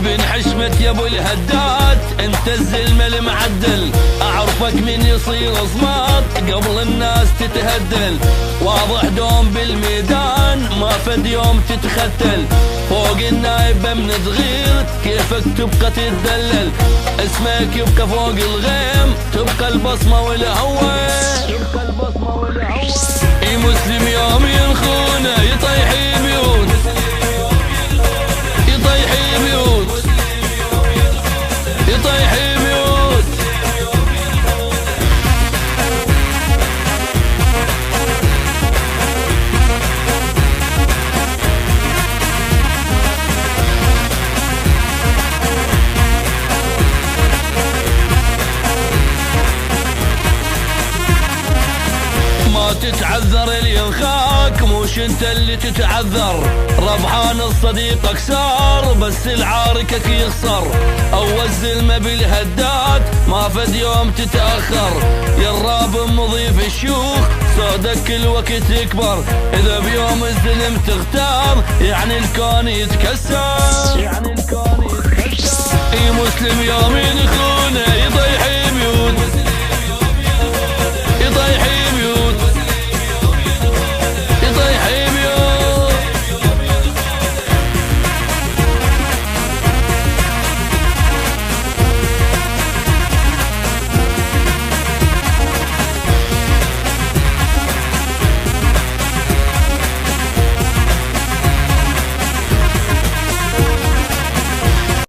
ابن حشمة يا ابو الهدات، انت الزلمة المعدل، اعرفك من يصير صمات قبل الناس تتهدل. واضح دوم بالميدان ما فد يوم تتختل، فوق النايبة من صغير كيفك تبقى تتدلل. اسمك يبقى فوق الغيم، تبقى البصمة والهوى، تبقى البصمة والهوى. اي مسلم يوم ينخونه يطيح بيوت، يطيح بيوت، يطيح بيوت. ما تتعذر اللي ينخاك، موش انت اللي تتعذر. ربحان الصديق صار بس العاركك يخسر. اول زلمة بالهدات ما فد يوم تتأخر. يا الراب مضيف الشيوخ صودك كل وقت يكبر. اذا بيوم الزلم تغتاب يعني الكون يتكسر، يعني الكون يتكسر. اي مسلم يوم ينخونه